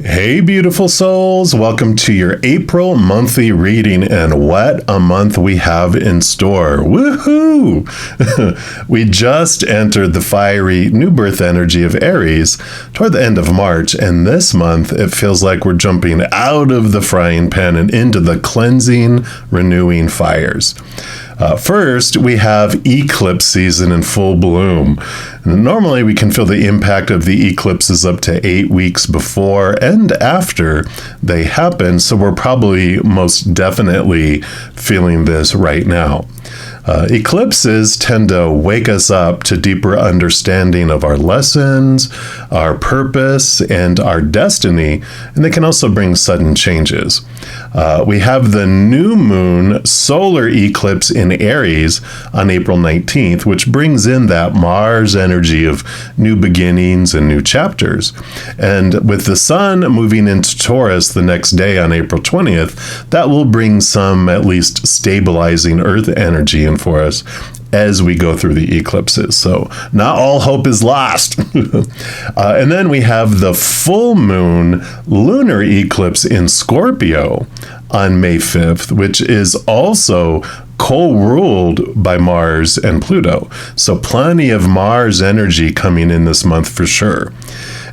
Hey, beautiful souls. Welcome to your April monthly reading, and what a month we have in store. Woohoo! We just entered the fiery new birth energy of Aries toward the end of March, and this month it feels like we're jumping out of the frying pan and into the cleansing, renewing fires. First, we have eclipse season in full bloom. Normally, we can feel the impact of the eclipses up to 8 weeks before and after they happen, so we're probably most definitely feeling this right now. Eclipses tend to wake us up to deeper understanding of our lessons, our purpose, and our destiny, and they can also bring sudden changes. We have the new moon solar eclipse in Aries on April 19th, which brings in that Mars energy of new beginnings and new chapters. And with the sun moving into Taurus the next day on April 20th, that will bring some at least stabilizing earth energy in for us as we go through the eclipses. So not all hope is lost. And then we have the full moon lunar eclipse in Scorpio on May 5th, which is also co-ruled by Mars and Pluto. So plenty of Mars energy coming in this month for sure.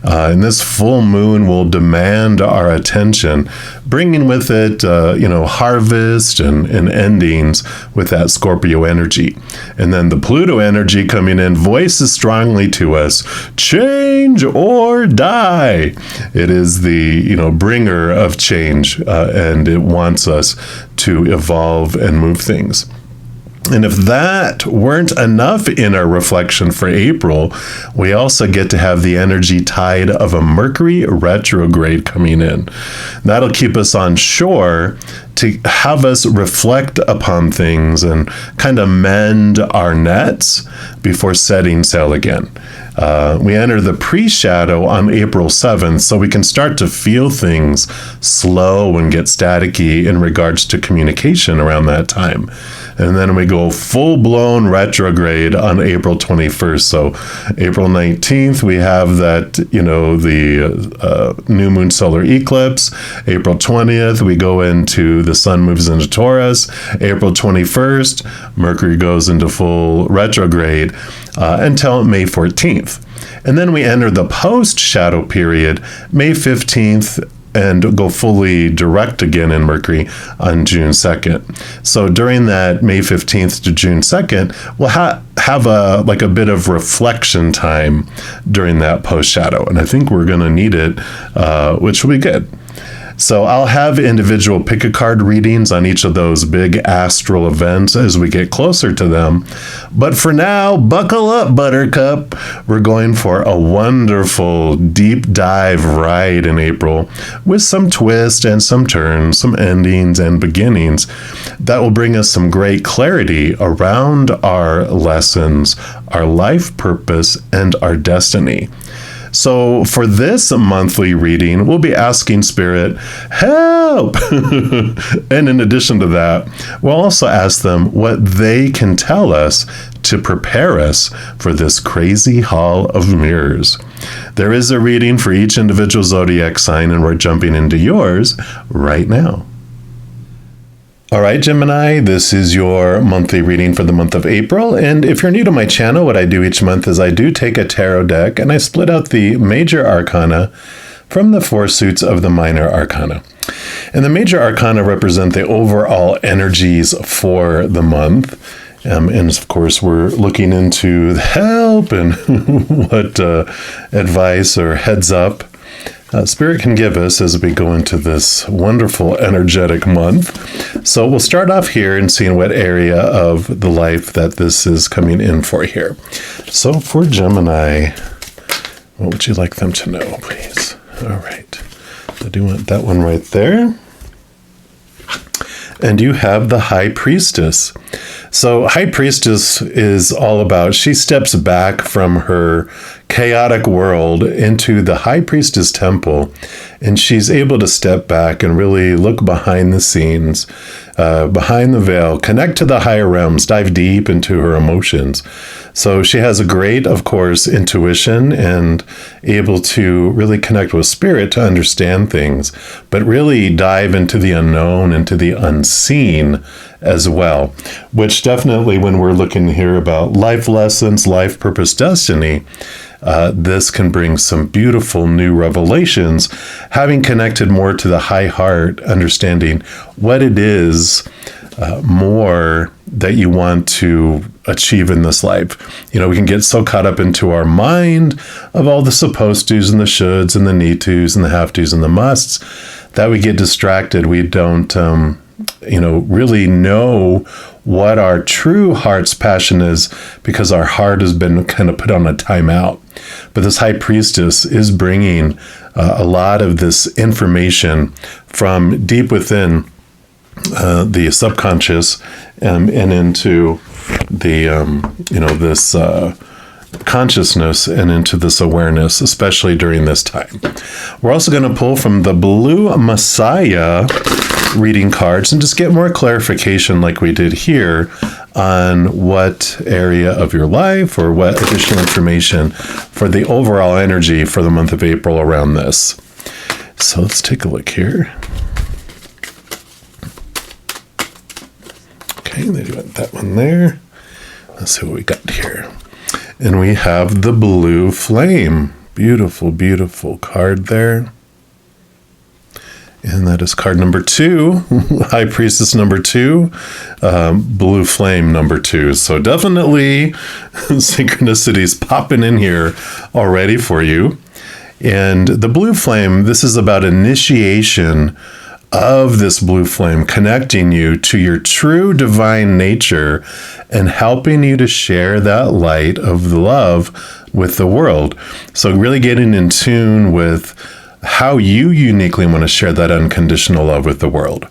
And this full moon will demand our attention, bringing with it, harvest and endings with that Scorpio energy. And then the Pluto energy coming in voices strongly to us, change or die. It is the, bringer of change, and it wants us to evolve and move things. And if that weren't enough in our reflection for April, we also get to have the energy tide of a Mercury retrograde coming in. That'll keep us on shore to have us reflect upon things and kind of mend our nets before setting sail again. We enter the pre-shadow on April 7th, so we can start to feel things slow and get staticky in regards to communication around that time. And then we go full-blown retrograde on April 21st. So April 19th, we have that, the new moon solar eclipse. April 20th, we go into the sun moves into Taurus. April 21st, Mercury goes into full retrograde until May 14th. And then we enter the post-shadow period, May 15th, and go fully direct again in Mercury on June 2nd. So during that May 15th to June 2nd, we'll have a bit of reflection time during that post-shadow. And I think we're going to need it, which will be good. So I'll have individual pick-a-card readings on each of those big astral events as we get closer to them. But for now, buckle up, Buttercup. We're going for a wonderful deep dive ride in April with some twists and some turns, some endings and beginnings that will bring us some great clarity around our lessons, our life purpose, and our destiny. So for this monthly reading, we'll be asking Spirit, help! And in addition to that, we'll also ask them what they can tell us to prepare us for this crazy hall of mirrors. There is a reading for each individual zodiac sign, and we're jumping into yours right now. All right, Gemini, this is your monthly reading for the month of April. And if you're new to my channel, what I do each month is I do take a tarot deck and I split out the major arcana from the four suits of the minor arcana. And the major arcana represent the overall energies for the month. And of course, we're looking into the help and what advice or heads up Spirit can give us as we go into this wonderful energetic month. So we'll start off here and seeing what area of the life that this is coming in for here. So for Gemini, what would you like them to know, please? All right. I do want that one right there. And you have the High Priestess. So High Priestess is all about, she steps back from her chaotic world into the High Priestess temple, and she's able to step back and really look behind the scenes, behind the veil, connect to the higher realms, dive deep into her emotions. So she has a great, of course, intuition and able to really connect with spirit to understand things, but really dive into the unknown, into the unseen as well, which definitely when we're looking here about life lessons, life purpose, destiny, this can bring some beautiful new revelations, having connected more to the high heart, understanding what it is more that you want to achieve in this life. You know, we can get so caught up into our mind of all the supposed tos and the shoulds and the need tos and the have tos and the musts that we get distracted. We don't, really know what our true heart's passion is because our heart has been kind of put on a timeout. But this High Priestess is bringing a lot of this information from deep within the subconscious and into the this consciousness and into this awareness, especially during this time. We're also going to pull from the Blue Messiah reading cards and just get more clarification like we did here on what area of your life or what additional information for the overall energy for the month of April around this. So let's take a look here. Okay, they got that one there. Let's see what we got here. And we have the Blue Flame. Beautiful, beautiful card there. And that is card number 2, High Priestess number 2, Blue Flame number 2. So definitely synchronicities popping in here already for you. And the Blue Flame, this is about initiation of this blue flame, connecting you to your true divine nature and helping you to share that light of the love with the world. So really getting in tune with how you uniquely want to share that unconditional love with the world.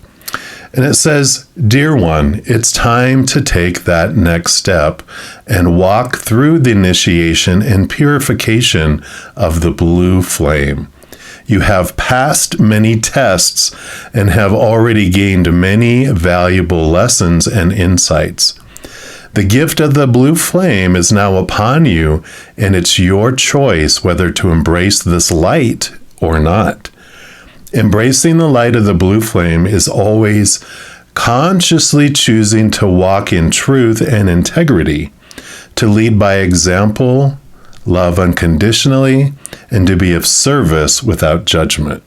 And it says, "Dear one, it's time to take that next step and walk through the initiation and purification of the blue flame. You have passed many tests and have already gained many valuable lessons and insights. The gift of the blue flame is now upon you, and it's your choice whether to embrace this light or not. Embracing the light of the blue flame is always consciously choosing to walk in truth and integrity, to lead by example, love unconditionally, and to be of service without judgment.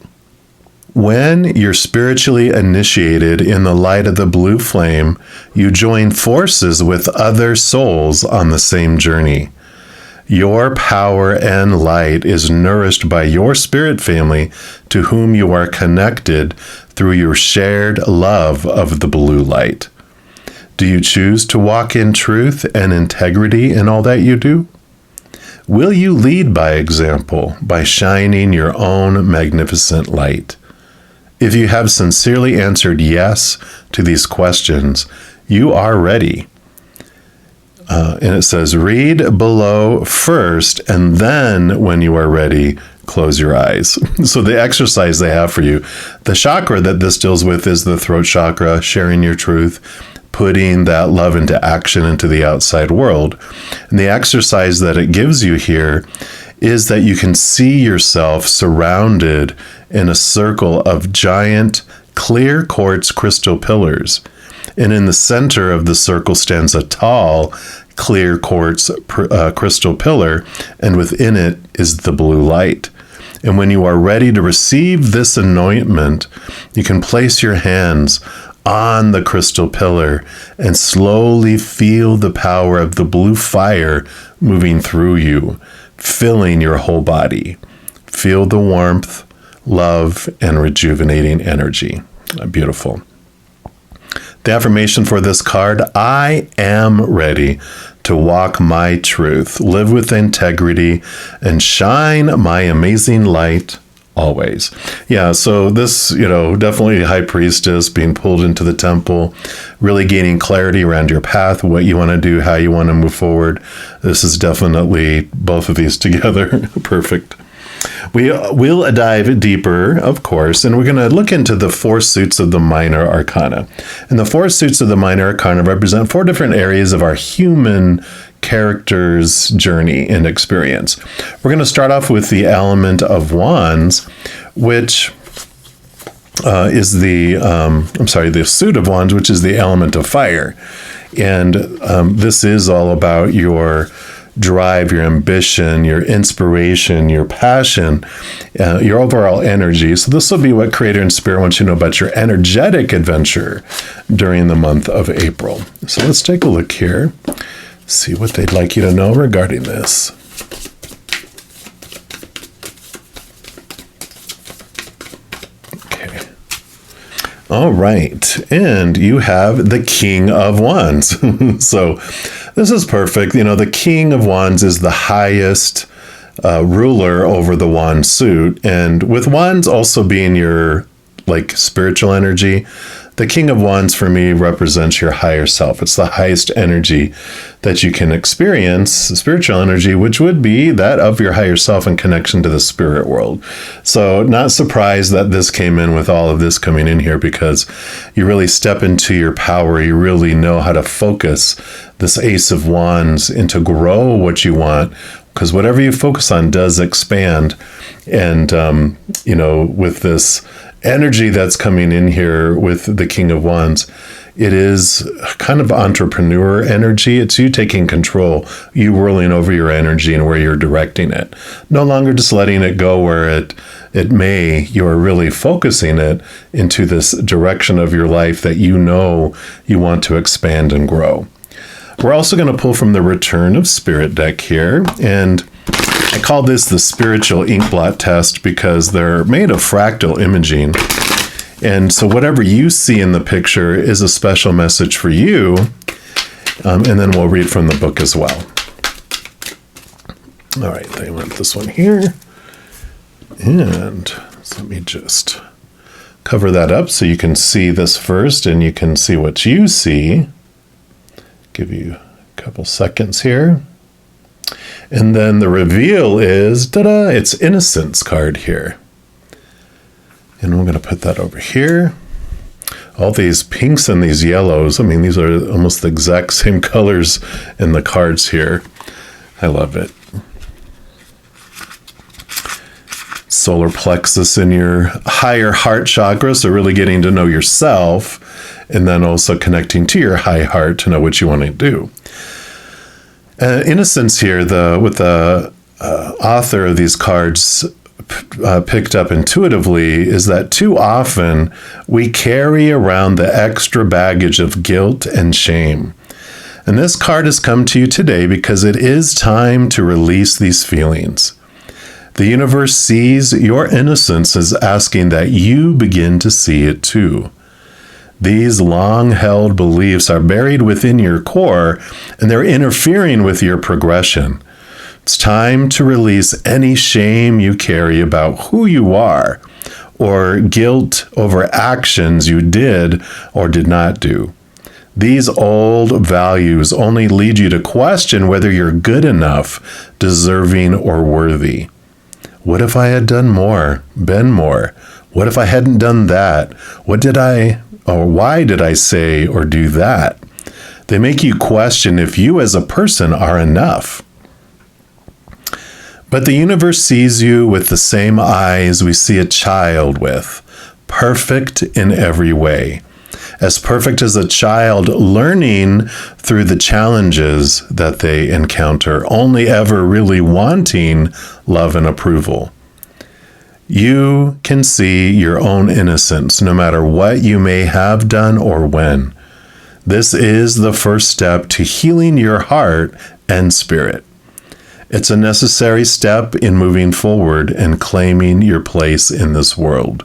When you're spiritually initiated in the light of the blue flame, you join forces with other souls on the same journey. Your power and light is nourished by your spirit family to whom you are connected through your shared love of the blue light. Do you choose to walk in truth and integrity in all that you do? Will you lead by example, by shining your own magnificent light? If you have sincerely answered yes to these questions, you are ready." And it says, "Read below first, and then when you are ready, close your eyes." So the exercise they have for you, the chakra that this deals with is the throat chakra, sharing your truth, putting that love into action into the outside world. And the exercise that it gives you here is that you can see yourself surrounded in a circle of giant clear quartz crystal pillars. And in the center of the circle stands a tall, clear quartz crystal pillar, and within it is the blue light. And when you are ready to receive this anointment, you can place your hands on the crystal pillar and slowly feel the power of the blue fire moving through you, filling your whole body. Feel the warmth, love, and rejuvenating energy. Beautiful. The affirmation for this card: I am ready to walk my truth, live with integrity, and shine my amazing light always. Yeah, so this, definitely High Priestess being pulled into the temple, really gaining clarity around your path, what you want to do, how you want to move forward. This is definitely both of these together. Perfect. We will dive deeper, of course, and we're going to look into the 4 suits of the minor arcana. And the 4 suits of the minor arcana represent 4 different areas of our human character's journey and experience. We're going to start off with the element of wands, which is the suit of wands, which is the element of fire. And this is all about your drive, your ambition, your inspiration, your passion, your overall energy. So this will be what Creator and Spirit wants you to know about your energetic adventure during the month of April. So let's take a look here, see what they'd like you to know regarding this. Okay. All right. And you have the King of Wands. So this is perfect. The King of Wands is the highest ruler over the wand suit. And with wands also being your spiritual energy, the King of Wands for me represents your higher self. It's the highest energy that you can experience, spiritual energy, which would be that of your higher self in connection to the spirit world. So not surprised that this came in with all of this coming in here, because you really step into your power. You really know how to focus this Ace of Wands and to grow what you want, because whatever you focus on does expand. And, with this energy that's coming in here with the King of Wands, it is kind of entrepreneur energy. It's you taking control, you whirling over your energy and where you're directing it. No longer just letting it go where it may. You're really focusing it into this direction of your life that you want to expand and grow. We're also going to pull from the Return of Spirit deck here, and I call this the spiritual ink blot test because they're made of fractal imaging. And so whatever you see in the picture is a special message for you. And then we'll read from the book as well. All right, they want this one here. And let me just cover that up so you can see this first and you can see what you see. Give you a couple seconds here. And then the reveal is, ta-da, it's Innocence card here. And we're going to put that over here. All these pinks and these yellows, these are almost the exact same colors in the cards here. I love it. Solar plexus in your higher heart chakra, so really getting to know yourself, and then also connecting to your high heart to know what you want to do. Innocence here, with the author of these cards picked up intuitively, is that too often we carry around the extra baggage of guilt and shame. And this card has come to you today because it is time to release these feelings. The universe sees your innocence as asking that you begin to see it too. These long-held beliefs are buried within your core, and they're interfering with your progression. It's time to release any shame you carry about who you are, or guilt over actions you did or did not do. These old values only lead you to question whether you're good enough, deserving, or worthy. What if I had done more, been more? What if I hadn't done that? Why did I say or do that? They make you question if you as a person are enough. But the universe sees you with the same eyes we see a child with, perfect in every way. As perfect as a child learning through the challenges that they encounter, only ever really wanting love and approval. You can see your own innocence no matter what you may have done or when. This is the first step to healing your heart and spirit. It's a necessary step in moving forward and claiming your place in this world.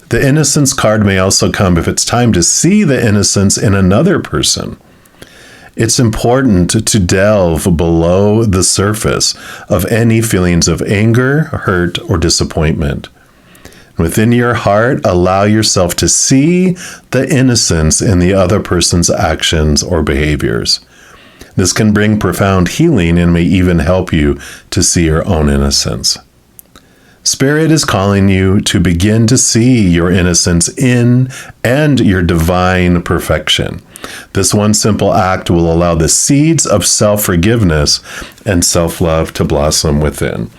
The innocence card may also come if it's time to see the innocence in another person. It's important to delve below the surface of any feelings of anger, hurt, or disappointment. Within your heart, allow yourself to see the innocence in the other person's actions or behaviors. This can bring profound healing and may even help you to see your own innocence. Spirit is calling you to begin to see your innocence in and your divine perfection. This one simple act will allow the seeds of self-forgiveness and self-love to blossom within.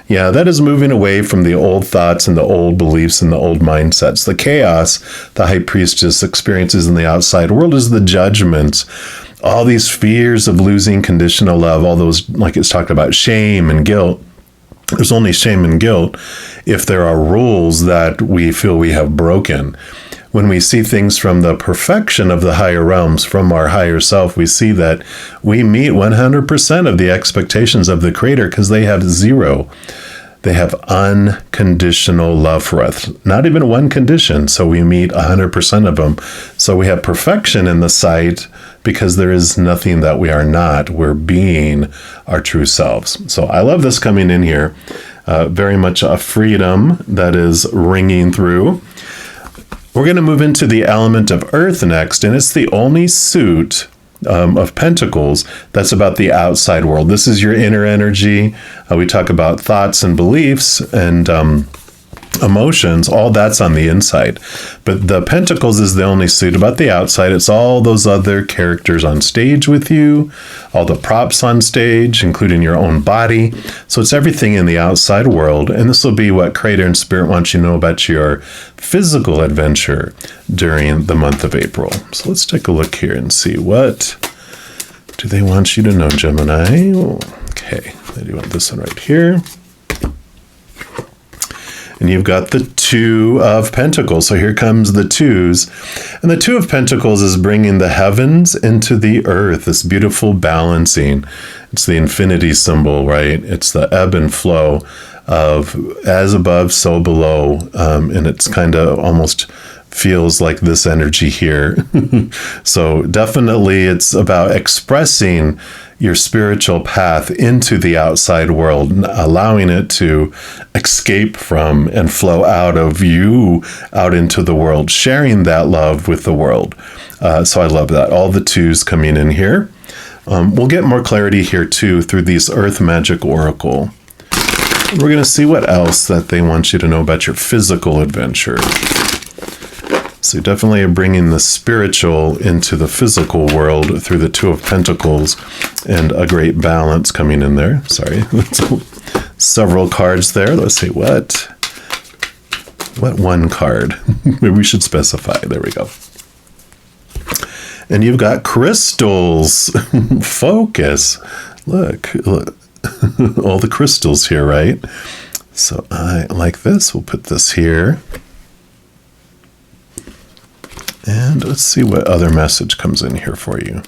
Yeah, that is moving away from the old thoughts and the old beliefs and the old mindsets. The chaos the high priestess experiences in the outside world is the judgments, all these fears of losing conditional love, all those, like it's talked about, shame and guilt. There's only shame and guilt if there are rules that we feel we have broken. When we see things from the perfection of the higher realms, from our higher self, we see that we meet 100% of the expectations of the Creator because they have zero. They have unconditional love for us, not even one condition. So we meet 100% of them. So we have perfection in the sight because there is nothing that we are not. We're being our true selves. So I love this coming in here. Very much a freedom that is ringing through. We're going to move into the element of earth next, and it's the only suit of pentacles that's about the outside world. This is your inner energy. We talk about thoughts and beliefs and emotions. All that's on the inside. But the pentacles is the only suit about the outside. It's all those other characters on stage with you, all the props on stage, including your own body. So it's everything in the outside world. And this will be what Creator and Spirit want you to know about your physical adventure during the month of April. So let's take a look here and see what do they want you to know, Gemini. Okay, I do want this one right here. And you've got the Two of Pentacles. So here comes the twos. And the Two of Pentacles is bringing the heavens into the earth, this beautiful balancing. It's the infinity symbol, right? It's the ebb and flow of as above, so below. And it's kind of almost feels like this energy here. So definitely it's about expressing your spiritual path into the outside world, allowing it to escape from and flow out of you out into the world, sharing that love with the world. So I love that. All the twos coming in here. We'll get more clarity here too through these Earth Magic Oracle. We're going to see what else that they want you to know about your physical adventure. So definitely are bringing the spiritual into the physical world through the Two of Pentacles and a great balance coming in there. Sorry, several cards there. Let's see what one card. Maybe we should specify. There we go. And you've got crystals. Focus. Look. All the crystals here, right? So I like this. We'll put this here. And let's see what other message comes in here for you.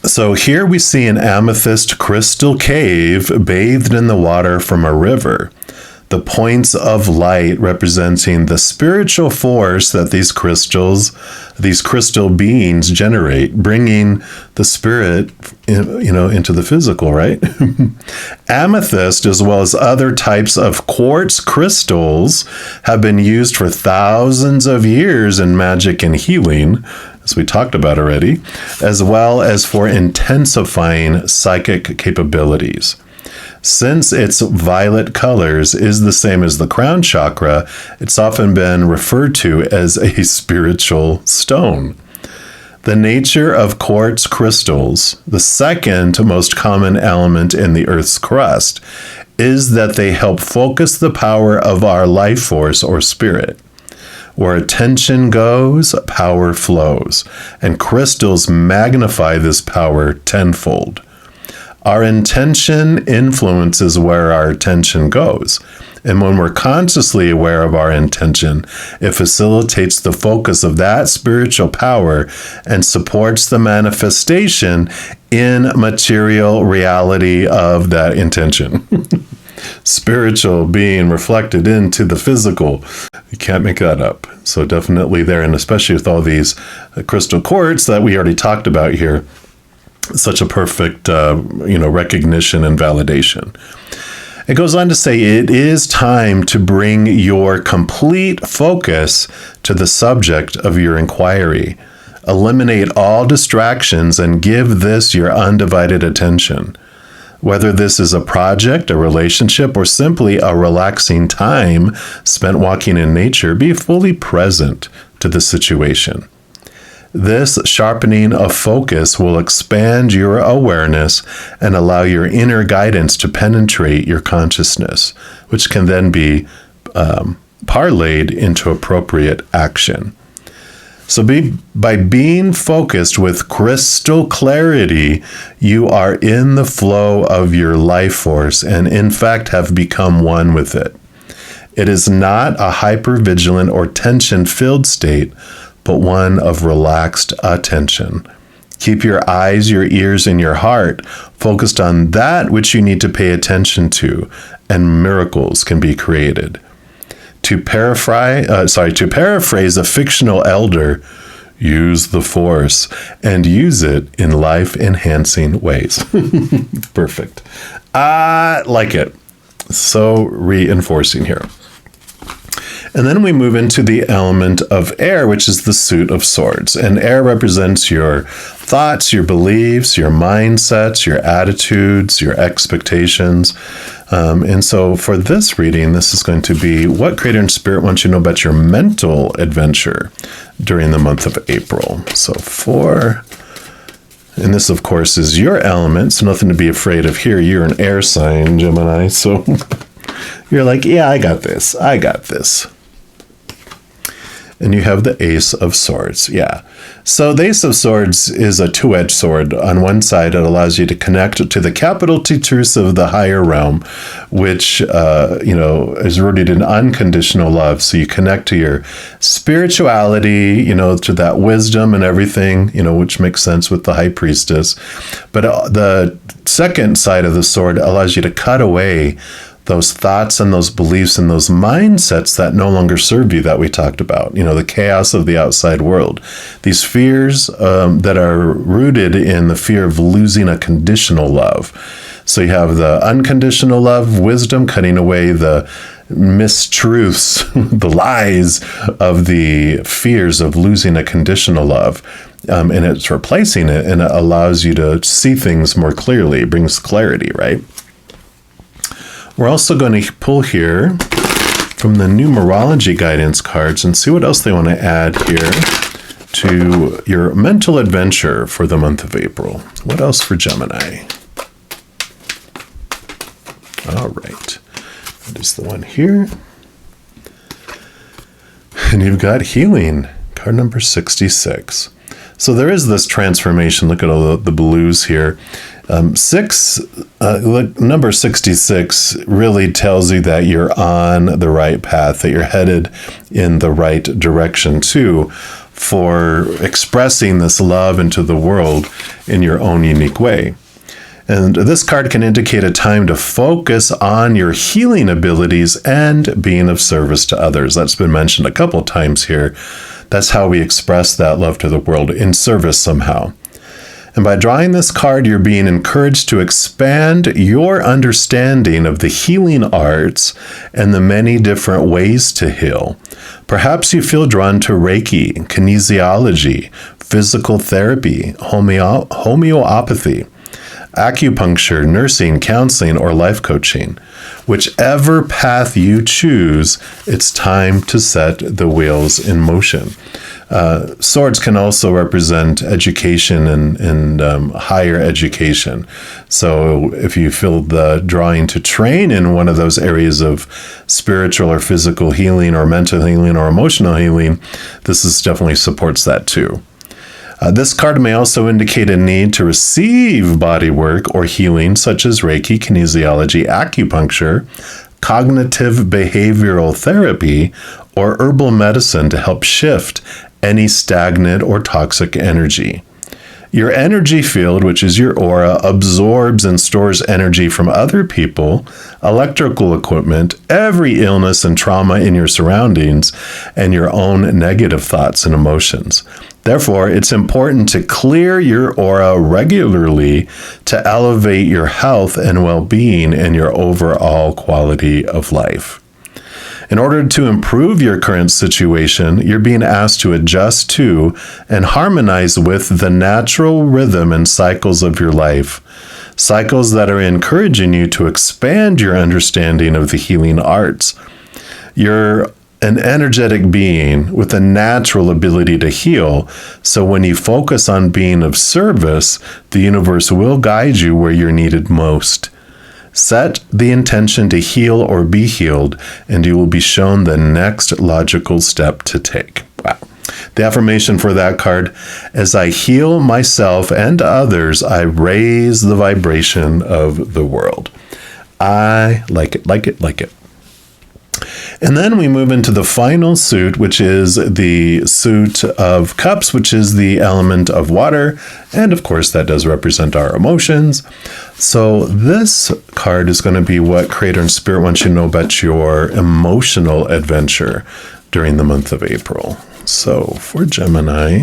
So here we see an amethyst crystal cave bathed in the water from a river. The points of light representing the spiritual force that these crystal beings generate, bringing the spirit, into the physical, right? Amethyst, as well as other types of quartz crystals, have been used for thousands of years in magic and healing, as we talked about already, as well as for intensifying psychic capabilities. Since its violet colors is the same as the crown chakra, it's often been referred to as a spiritual stone. The nature of quartz crystals, the second most common element in the Earth's crust, is that they help focus the power of our life force or spirit. Where attention goes, power flows, and crystals magnify this power tenfold. Our intention influences where our attention goes. And when we're consciously aware of our intention, it facilitates the focus of that spiritual power and supports the manifestation in material reality of that intention. spiritual being reflected into the physical. You can't make that up. So definitely there, and especially with all these crystal quartz that we already talked about here, such a perfect, recognition and validation. It goes on to say, it is time to bring your complete focus to the subject of your inquiry. Eliminate all distractions and give this your undivided attention. Whether this is a project, a relationship, or simply a relaxing time spent walking in nature, be fully present to the situation. This sharpening of focus will expand your awareness and allow your inner guidance to penetrate your consciousness, which can then be parlayed into appropriate action. So by being focused with crystal clarity, you are in the flow of your life force and in fact have become one with it. It is not a hypervigilant or tension-filled state, but one of relaxed attention. Keep your eyes, your ears, and your heart focused on that which you need to pay attention to, and miracles can be created. To paraphrase a fictional elder, use the force and use it in life-enhancing ways. Perfect. I like it. So reinforcing here. And then we move into the element of air, which is the suit of swords. And air represents your thoughts, your beliefs, your mindsets, your attitudes, your expectations. And so for this reading, this is going to be what Creator and Spirit wants you to know about your mental adventure during the month of April. And this, of course, is your element, so nothing to be afraid of here. You're an air sign, Gemini, so you're like, yeah, I got this. And you have the Ace of Swords. Yeah. So the Ace of Swords is a two-edged sword. On one side, it allows you to connect to the capital T truths of the higher realm, which, is rooted in unconditional love. So you connect to your spirituality, to that wisdom and everything, which makes sense with the High Priestess. But the second side of the sword allows you to cut away those thoughts and those beliefs and those mindsets that no longer serve you that we talked about, the chaos of the outside world. These fears that are rooted in the fear of losing a conditional love. So you have the unconditional love, wisdom, cutting away the mistruths, the lies of the fears of losing a conditional love. And it's replacing it, and it allows you to see things more clearly. It brings clarity, right? We're also going to pull here from the Numerology guidance cards and see what else they want to add here to your mental adventure for the month of April. What else for Gemini? All right. That is the one here. And you've got healing, card number 66. So there is this transformation. Look at all the blues here. Number 66 really tells you that you're on the right path, that you're headed in the right direction too, for expressing this love into the world in your own unique way. And this card can indicate a time to focus on your healing abilities and being of service to others. That's been mentioned a couple times here. That's how we express that love to the world, in service somehow. And by drawing this card, you're being encouraged to expand your understanding of the healing arts and the many different ways to heal. Perhaps you feel drawn to Reiki, kinesiology, physical therapy, homeopathy, acupuncture, nursing, counseling, or life coaching. Whichever path you choose, it's time to set the wheels in motion. Swords can also represent education and higher education. So if you feel the drawing to train in one of those areas of spiritual or physical healing or mental healing or emotional healing, this definitely supports that too. This card may also indicate a need to receive body work or healing, such as Reiki, kinesiology, acupuncture, cognitive behavioral therapy, or herbal medicine to help shift any stagnant or toxic energy. Your energy field, which is your aura, absorbs and stores energy from other people, electrical equipment, every illness and trauma in your surroundings, and your own negative thoughts and emotions. Therefore, it's important to clear your aura regularly to elevate your health and well-being and your overall quality of life. In order to improve your current situation, you're being asked to adjust to and harmonize with the natural rhythm and cycles of your life, cycles that are encouraging you to expand your understanding of the healing arts. You're an energetic being with a natural ability to heal, so when you focus on being of service, the universe will guide you where you're needed most. Set the intention to heal or be healed, and you will be shown the next logical step to take. Wow. The affirmation for that card: as I heal myself and others, I raise the vibration of the world. I like it, like it, like it. And then we move into the final suit, which is the suit of cups, which is the element of water. And of course, that does represent our emotions. So this card is going to be what Creator and Spirit wants you to know about your emotional adventure during the month of April. So for Gemini,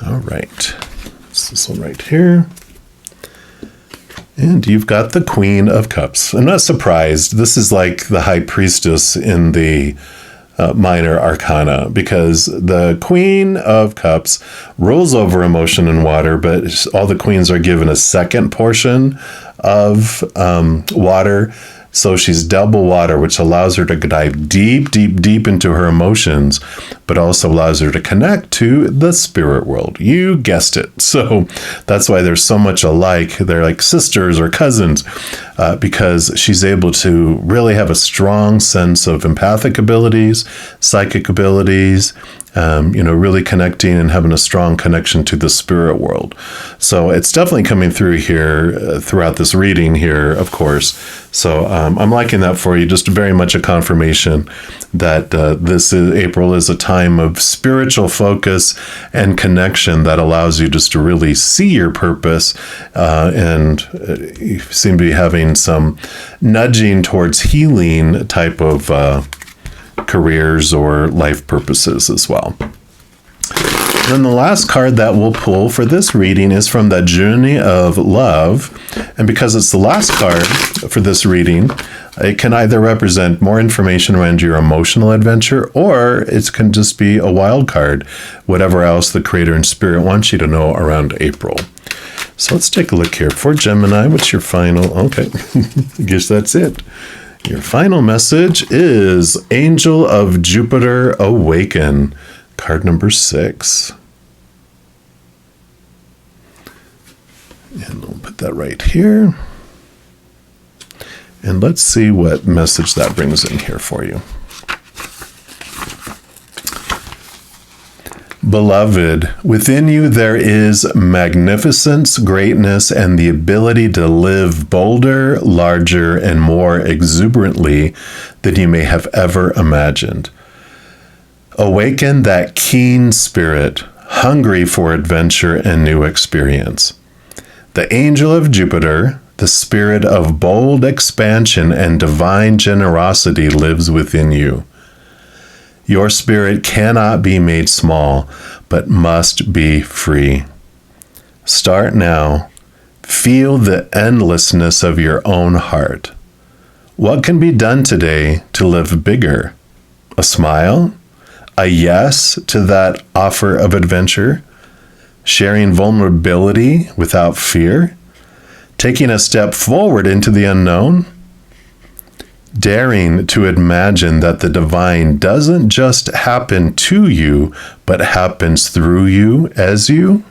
all right, it's this one right here. And you've got the Queen of Cups. I'm not surprised. This is like the High Priestess in the minor arcana, because the Queen of Cups rules over emotion and water, but all the queens are given a second portion of water. So she's double water, which allows her to dive deep, deep, deep into her emotions, but also allows her to connect to the spirit world. You guessed it. So that's why they're so much alike. They're like sisters or cousins, because she's able to really have a strong sense of empathic abilities, psychic abilities, really connecting and having a strong connection to the spirit world. So it's definitely coming through here throughout this reading here, of course. So I'm liking that for you. Just very much a confirmation that April is a time of spiritual focus and connection that allows you just to really see your purpose, and you seem to be having some nudging towards healing type of careers or life purposes as well. Then the last card that we'll pull for this reading is from the Journey of Love. And because it's the last card for this reading, it can either represent more information around your emotional adventure, or it can just be a wild card, whatever else the Creator and Spirit wants you to know around April. So let's take a look here. For Gemini, what's your final? Okay, I guess that's it. Your final message is Angel of Jupiter Awaken, card number 6. And we'll put that right here. And let's see what message that brings in here for you. Beloved, within you there is magnificence, greatness, and the ability to live bolder, larger, and more exuberantly than you may have ever imagined. Awaken that keen spirit, hungry for adventure and new experience. The angel of Jupiter, the spirit of bold expansion and divine generosity, lives within you. Your spirit cannot be made small, but must be free. Start now. Feel the endlessness of your own heart. What can be done today to live bigger? A smile? A yes to that offer of adventure? Sharing vulnerability without fear? Taking a step forward into the unknown? Daring to imagine that the divine doesn't just happen to you, but happens through you as you?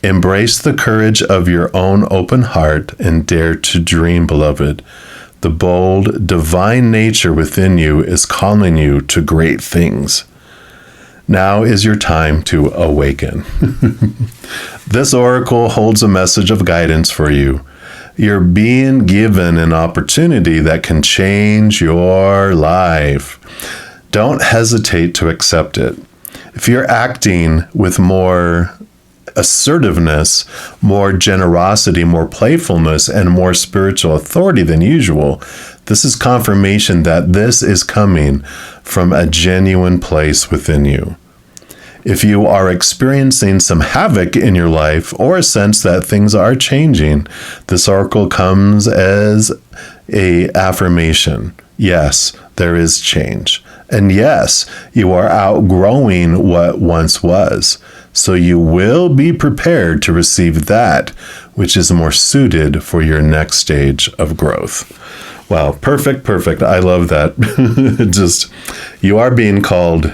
Embrace the courage of your own open heart and dare to dream, beloved. The bold, divine nature within you is calling you to great things. Now is your time to awaken. This oracle holds a message of guidance for you. You're being given an opportunity that can change your life. Don't hesitate to accept it. If you're acting with more assertiveness, more generosity, more playfulness, and more spiritual authority than usual, this is confirmation that this is coming from a genuine place within you. If you are experiencing some havoc in your life or a sense that things are changing, this oracle comes as an affirmation. Yes, there is change. And yes, you are outgrowing what once was. So you will be prepared to receive that which is more suited for your next stage of growth. Wow, perfect. I love that. Just, you are being called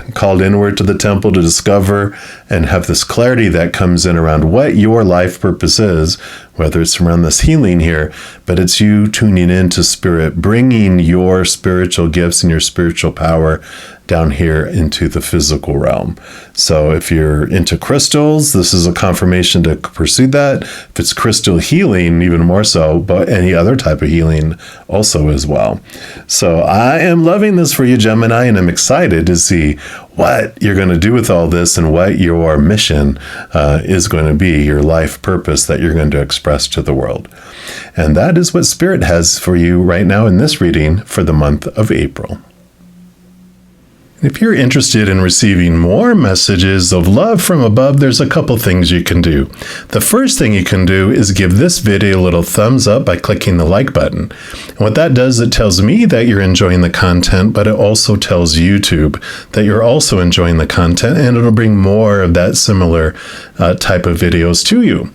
inward to the temple to discover and have this clarity that comes in around what your life purpose is, whether it's around this healing here, but it's you tuning into spirit, bringing your spiritual gifts and your spiritual power down here into the physical realm. So if you're into crystals, this is a confirmation to pursue that. If it's crystal healing, even more so, but any other type of healing also as well. So I am loving this for you, Gemini, and I'm excited to see what you're going to do with all this and what your mission is going to be, your life purpose that you're going to express to the world. And that is what Spirit has for you right now in this reading for the month of April. If you're interested in receiving more messages of love from above, there's a couple things you can do. The first thing you can do is give this video a little thumbs up by clicking the like button. And what that does, it tells me that you're enjoying the content, but it also tells YouTube that you're also enjoying the content, and it'll bring more of that similar type of videos to you.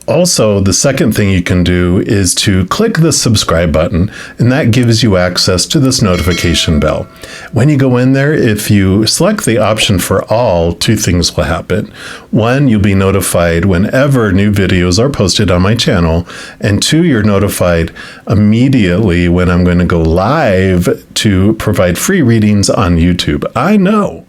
Also, the second thing you can do is to click the subscribe button, and that gives you access to this notification bell. When you go in there, if you select the option for all, two things will happen. One, you'll be notified whenever new videos are posted on my channel, and two, you're notified immediately when I'm going to go live to provide free readings on YouTube. I know.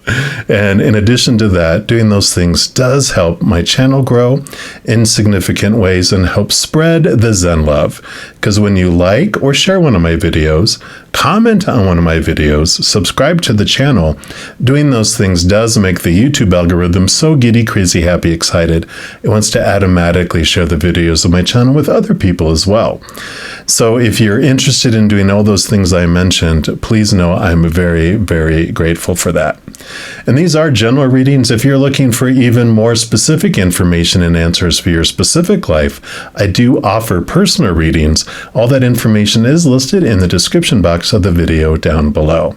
And in addition to that, doing those things does help my channel grow in significant ways and help spread the Zen love. Because when you like or share one of my videos, comment on one of my videos, subscribe to the channel, doing those things does make the YouTube algorithm so giddy, crazy, happy, excited. It wants to automatically share the videos of my channel with other people as well. So if you're interested in doing all those things I mentioned, please know I'm very, very grateful for that. And these are general readings. If you're looking for even more specific information and answers for your specific life, I do offer personal readings. All that information is listed in the description box of the video down below.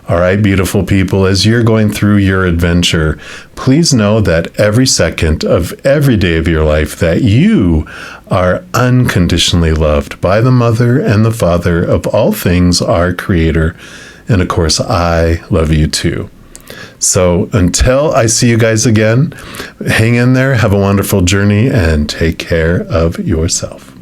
All right, beautiful people, as you're going through your adventure, please know that every second of every day of your life that you are unconditionally loved by the Mother and the Father of all things, our Creator. And of course, I love you too. So until I see you guys again, hang in there, have a wonderful journey, and take care of yourself.